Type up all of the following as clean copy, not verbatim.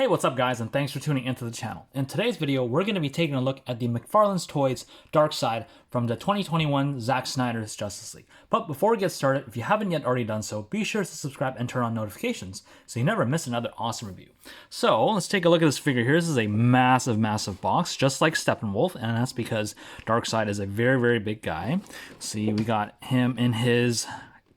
Hey, what's up guys, and thanks for tuning into the channel. In today's video, we're going to be taking a look at the McFarlane Toys Darkseid from the 2021 Zack Snyder's Justice League. But before we get started, if you haven't yet already done so, be sure to subscribe and turn on notifications so you never miss another awesome review. So let's take a look at this figure here. This is a massive, massive box, just like Steppenwolf, and that's because Darkseid is a very, very big guy. See, we got him in his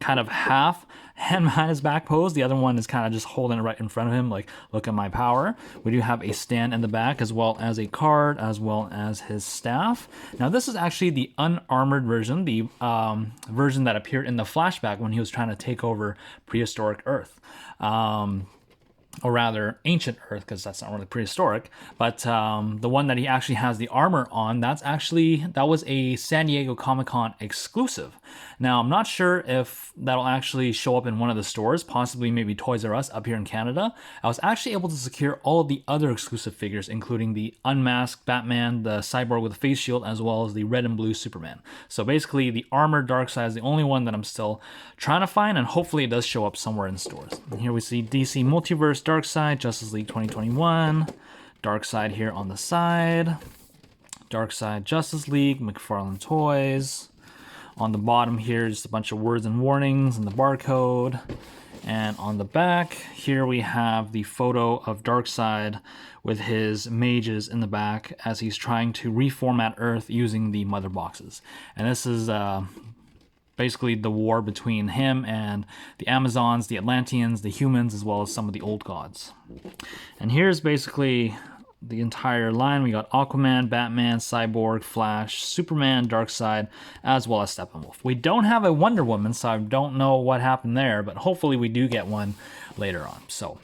kind of half hand behind his back pose. The other one is kind of just holding it right in front of him, like, look at my power. We do have a stand in the back, as well as a card, as well as his staff. Now, this is actually the unarmored version, the version that appeared in the flashback when he was trying to take over prehistoric Earth. Or rather, ancient Earth, because that's not really prehistoric. But the one that he actually has the armor on, that was a San Diego Comic-Con exclusive. Now, I'm not sure if that'll actually show up in one of the stores, possibly maybe Toys R Us up here in Canada. I was actually able to secure all of the other exclusive figures, including the unmasked Batman, the cyborg with a face shield, as well as the red and blue Superman. So basically, the armored Darkseid is the only one that I'm still trying to find, and hopefully it does show up somewhere in stores. And here we see DC Multiverse Darkseid, Justice League 2021, Darkseid here on the side, Darkseid Justice League, McFarlane Toys. On the bottom here, just a bunch of words and warnings and the barcode. And on the back, here we have the photo of Darkseid with his mages in the back as he's trying to reformat Earth using the mother boxes. And this is basically the war between him and the Amazons, the Atlanteans, the humans, as well as some of the old gods. And here's basically the entire line. We got Aquaman, Batman, Cyborg, Flash, Superman, Darkseid, as well as Steppenwolf. We don't have a Wonder Woman, so I don't know what happened there, but hopefully we do get one later on. So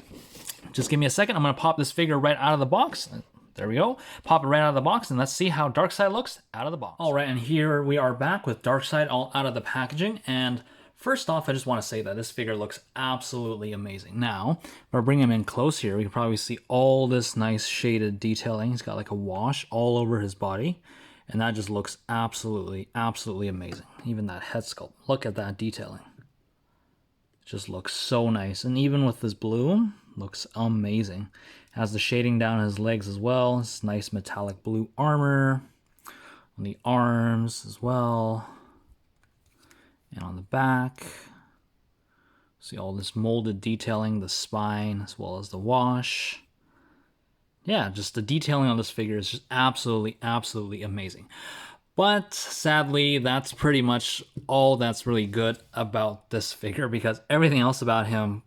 just give me a second. I'm going to pop this figure right out of the box. There we go. Pop it right out of the box, and let's see how Darkseid looks out of the box. All right, and here we are back with Darkseid all out of the packaging. And first off, I just want to say that this figure looks absolutely amazing. Now, if I bring him in close here, we can probably see all this nice shaded detailing. He's got like a wash all over his body, and that just looks absolutely, absolutely amazing. Even that head sculpt. Look at that detailing. It just looks so nice. And even with this blue, looks amazing. Has the shading down his legs as well. It's nice metallic blue armor on the arms as well. And on the back, see all this molded detailing, the spine, as well as the wash. Yeah, just the detailing on this figure is just absolutely, absolutely amazing. But sadly, that's pretty much all that's really good about this figure, because everything else about him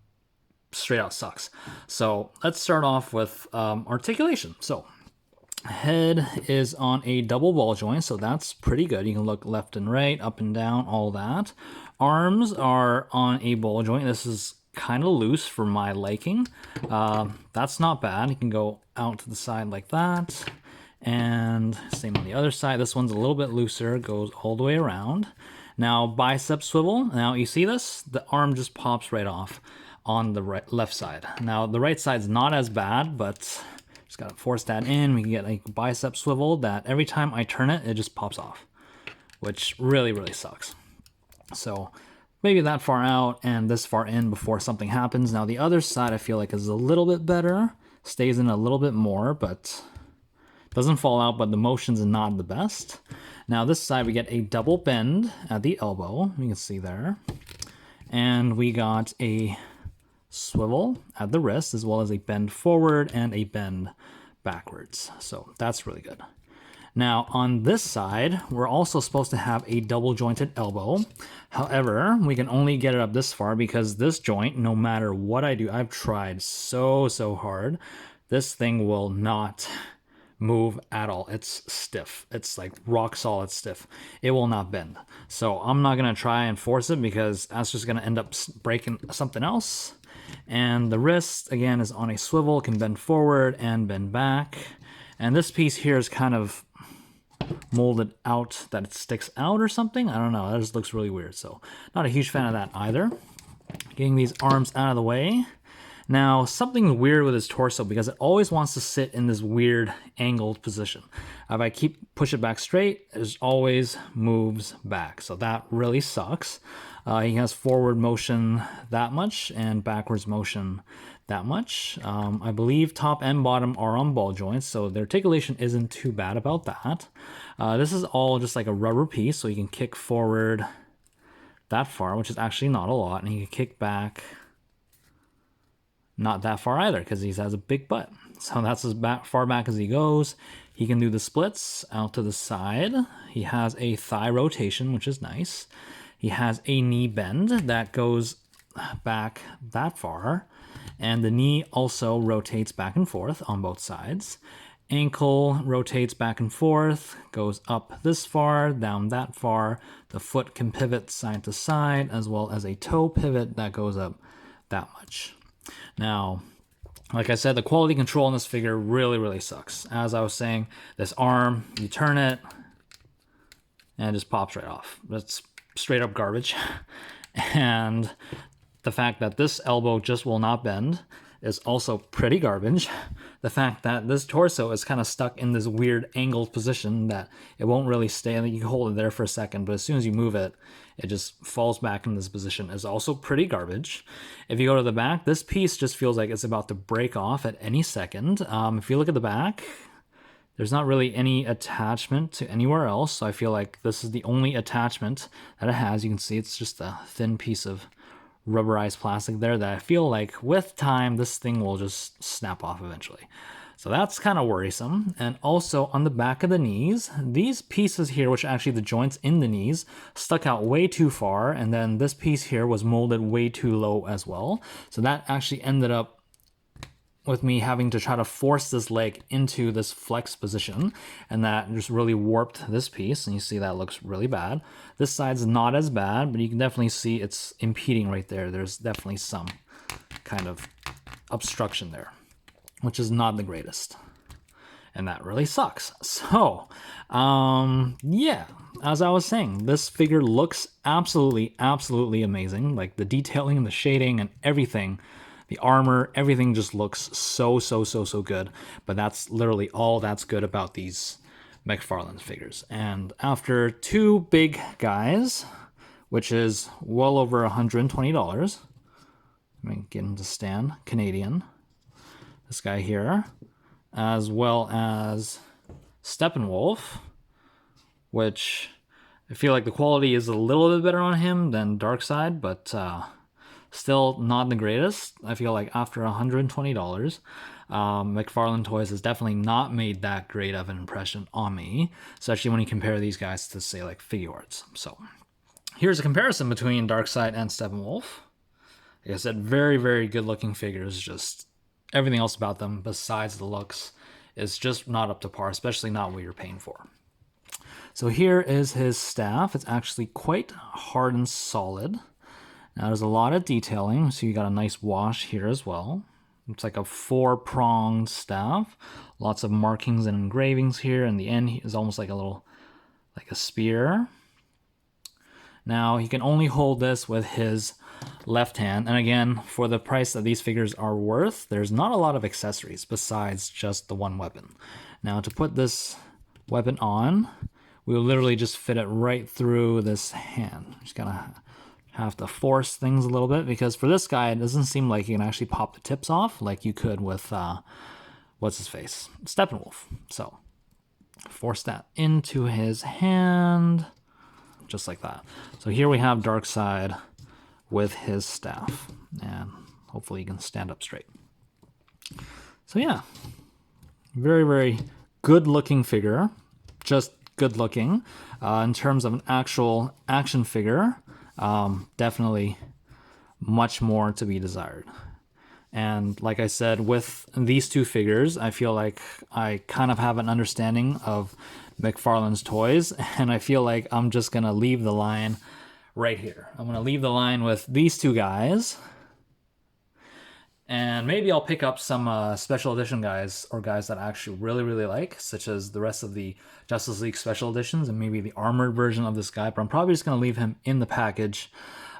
straight out sucks. So let's start off with articulation. So head is on a double ball joint, so that's pretty good. You can look left and right, up and down, all that. Arms are on a ball joint. This is kind of loose for my liking. That's not bad. You can go out to the side like that. And same on the other side. This one's a little bit looser, goes all the way around. Now, bicep swivel. Now, you see this? The arm just pops right off on the left side. Now, the right side's not as bad, but just gotta force that in. We can get a bicep swivel that every time I turn it, it just pops off, which really, really sucks. So maybe that far out and this far in before something happens. Now, the other side I feel like is a little bit better, stays in a little bit more, but doesn't fall out, but the motion's not the best. Now, this side we get a double bend at the elbow. You can see there. And we got a swivel at the wrist, as well as a bend forward and a bend backwards. So that's really good. Now on this side, we're also supposed to have a double jointed elbow. However, we can only get it up this far because this joint, no matter what I do, I've tried so hard, this thing will not move at all. It's stiff. It's like rock solid stiff. It will not bend. So I'm not going to try and force it because that's just going to end up breaking something else. And the wrist, again, is on a swivel, can bend forward and bend back. And this piece here is kind of molded out that it sticks out or something. I don't know. That just looks really weird. So not a huge fan of that either. Getting these arms out of the way. Now, something weird with his torso, because it always wants to sit in this weird angled position. If I push it back straight, it always moves back. So that really sucks. He has forward motion that much and backwards motion that much. I believe top and bottom are on ball joints, so the articulation isn't too bad about that. This is all just like a rubber piece, so you can kick forward that far, which is actually not a lot, and he can kick back not that far either, because he has a big butt. So that's as far back as he goes. He can do the splits out to the side. He has a thigh rotation, which is nice. He has a knee bend that goes back that far. And the knee also rotates back and forth on both sides. Ankle rotates back and forth, goes up this far, down that far. The foot can pivot side to side, as well as a toe pivot that goes up that much. Now, like I said, the quality control on this figure really, really sucks. As I was saying, this arm, you turn it, and it just pops right off. That's straight up garbage. And the fact that this elbow just will not bend is also pretty garbage. The fact that this torso is kind of stuck in this weird angled position that it won't really stay, and you can hold it there for a second, but as soon as you move it, it just falls back in this position, is also pretty garbage. If you go to the back, this piece just feels like it's about to break off at any second. If you look at the back, there's not really any attachment to anywhere else, so I feel like this is the only attachment that it has. You can see it's just a thin piece of rubberized plastic there that I feel like with time this thing will just snap off eventually. So that's kind of worrisome. And also on the back of the knees, these pieces here, which are actually the joints in the knees, stuck out way too far, and then this piece here was molded way too low as well. So that actually ended up with me having to try to force this leg into this flex position, and that just really warped this piece, and you see that looks really bad. This side's not as bad, but you can definitely see it's impeding right there. There's definitely some kind of obstruction there, which is not the greatest, and that really sucks. So yeah, as I was saying, this figure looks absolutely amazing. Like the detailing and the shading and everything, the armor, everything just looks so good. But that's literally all that's good about these McFarlane figures. And after two big guys, which is well over $120, let me get him to stand, Canadian, this guy here, as well as Steppenwolf, which I feel like the quality is a little bit better on him than Darkseid, but still not the greatest. I feel like after $120, McFarlane Toys has definitely not made that great of an impression on me, especially when you compare these guys to, say, like Figuarts. So here's a comparison between Darkseid and Steppenwolf. Like I said, very good looking figures. Just everything else about them besides the looks is just not up to par, especially not what you're paying for. So here is his staff. It's actually quite hard and solid. Now there's a lot of detailing, so you got a nice wash here as well. It's like a 4-pronged staff. Lots of markings and engravings here, and the end is almost like a spear. Now he can only hold this with his left hand, and again, for the price that these figures are worth, there's not a lot of accessories besides just the one weapon. Now to put this weapon on, we will literally just fit it right through this hand. Just gotta have to force things a little bit, because for this guy it doesn't seem like you can actually pop the tips off like you could with what's his face, Steppenwolf. So force that into his hand just like that. So here we have Darkseid with his staff, and hopefully he can stand up straight. So yeah, very good looking figure, just good looking. In terms of an actual action figure, definitely much more to be desired. And like I said, with these two figures, I feel like I kind of have an understanding of McFarlane's toys, and I feel like I'm just gonna leave the line right here. I'm gonna leave the line with these two guys, and maybe I'll pick up some special edition guys, or guys that I actually really like, such as the rest of the Justice League special editions and maybe the armored version of this guy, but I'm probably just going to leave him in the package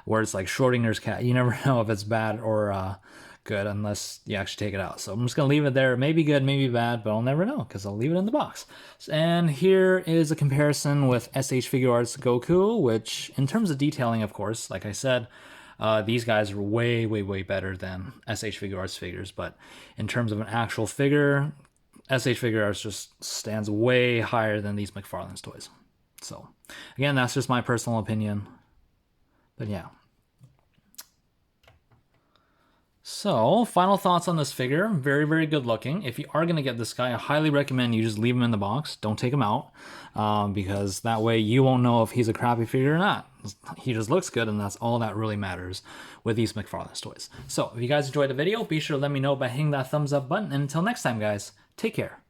where it's like Schrodinger's cat. You never know if it's bad or good unless you actually take it out. So I'm just going to leave it there. Maybe good, maybe bad, but I'll never know because I'll leave it in the box. And here is a comparison with SH Figure Arts Goku, which in terms of detailing, of course, like I said, these guys are way, way, way better than SH Figure Arts figures. But in terms of an actual figure, SH Figure Arts just stands way higher than these McFarlane's toys. So again, that's just my personal opinion. But yeah. So, final thoughts on this figure. Very, very good looking. If you are going to get this guy, I highly recommend you just leave him in the box. Don't take him out, because that way you won't know if he's a crappy figure or not. He just looks good, and that's all that really matters with these McFarlane's toys. So, if you guys enjoyed the video, be sure to let me know by hitting that thumbs up button. And until next time, guys, take care.